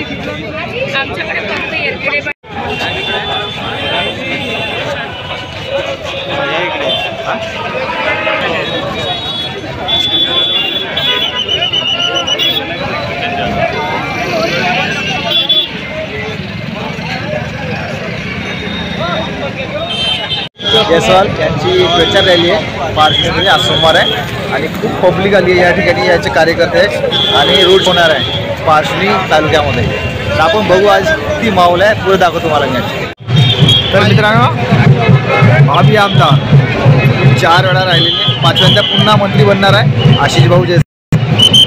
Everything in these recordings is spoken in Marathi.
आमच्याकडे फक्त येरकडे जयस्वाल यांची प्रचार रॅली आहे पार्टीमध्ये आज सोमवार आहे आणि खूप पब्लिक आली आहे या ठिकाणी. याचे कार्यकर्ते आणि रोड होणार आहे पार्श्वनी तालुक्यामध्ये. तर आपण बघू आज किती माहोल आहे, पुढे दाखवतो तुम्हाला मी. तर मित्रांनो, भावी आमदार 4 वेळा राहिलेले, 5व्यांदा पुन्हा मंत्री बनणार आहे आशिष भाऊ जयस्वाल.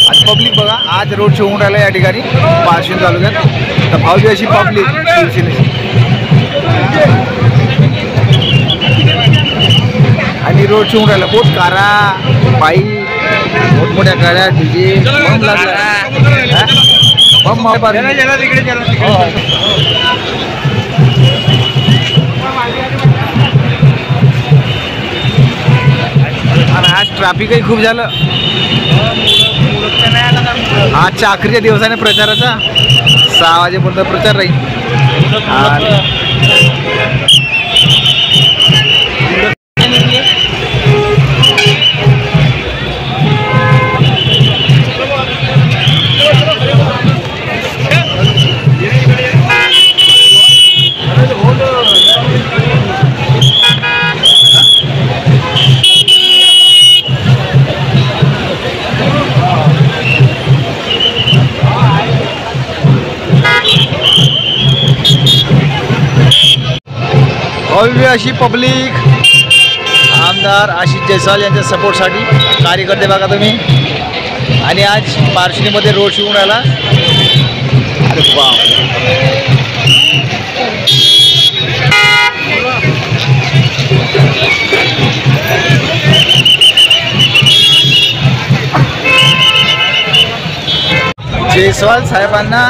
आणि पब्लिक बघा आज रोड शो होऊन राहिला या ठिकाणी पार्श्वनी तालुक्यात. तर भावी अशी पब्लिक शिवसेनेची आणि रोड शो राहिला. बहुत कारा बाईक, मोठमोठ्या गाड्या, डीजे, बम लागला. बम आणि आज ट्रॅफिकही खूप झालं. आजच्या अखेरच्या दिवसाने प्रचाराचा 6 वाजेपर्यंत प्रचार राहील. भव्य अशी पब्लिक आमदार आशिष जयस्वाल यांच्या सपोर्टसाठी कार्यकर्ते बघा तुम्ही. आणि आज पार्श्वनीमध्ये रोड शो होऊन राहिला. अरे बाप, जयस्वाल साहेबांना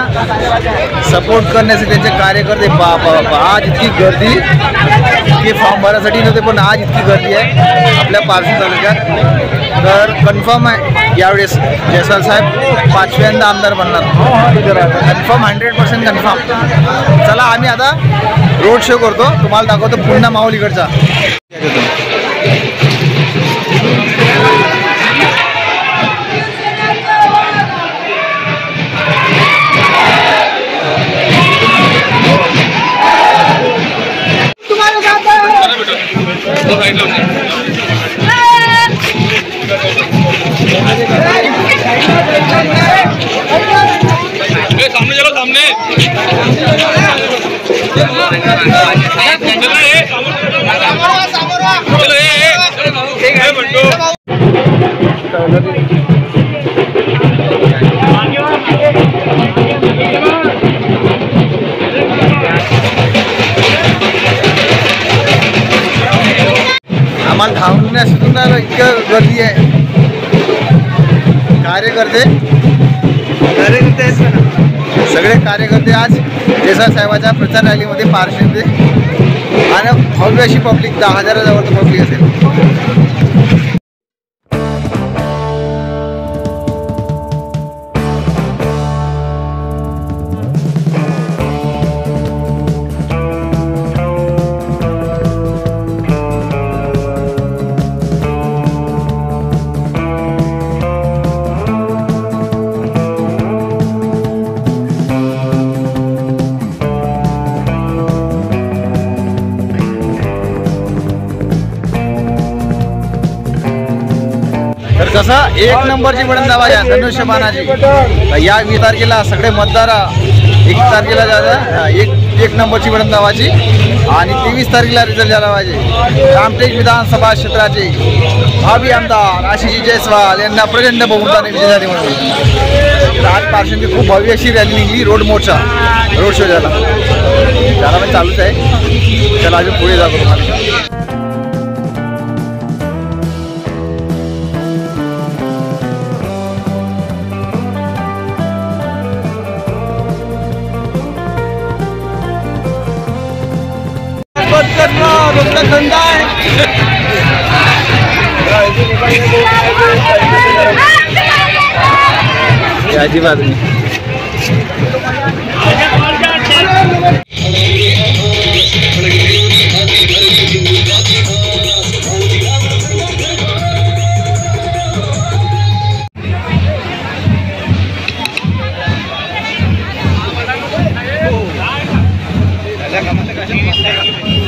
सपोर्ट करण्याचे त्यांचे कार्यकर्ते बाबा. आज इतकी गर्दी की फॉर्म भरण्यासाठी नव्हते, पण आज इतकी गर्दी आहे आपल्या पार्श्वनी तालुक्यात. तर कन्फर्म आहे यावेळेस जयस्वाल साहेब 5व्यांदा आमदार बनणार. Confirm, 100% confirm. चला आम्ही आता रोड शो करतो, तुम्हाला दाखवतो पुन्हा माहोल इकडचा. सामने चलो, सामने आम्हाला धावण्यासून इतकं गर्दी आहे. कार्यकर्ते सगळे कार्यकर्ते आज जयस्वाल साहेबांच्या प्रचार रॅलीमध्ये पार्श्वनीमध्ये. आणि भव्य अशी पब्लिक 10,000 पब्लिक असेल. कसा 1 नंबरची बळंदाबाजी आहे धनुष्यबाणाची. या 20 तारखेला सगळे मतदार 1 तारखेला जाता 1 नंबरची बळंदाबाजी आणि 23 तारखेला रिझल्ट झाला पाहिजे. रामटेक विधानसभा क्षेत्राचे भावी आमदार आशिष जयस्वाल यांना प्रचंड बहुमताने विजय झाले. म्हणून आज पार्श्वनी खूप भव्य अशी रॅली निघली. रोड शो झाला पण चालूच आहे. चला अजून पुढे जातो तुम्हाला. अजिबात नाही. आहे.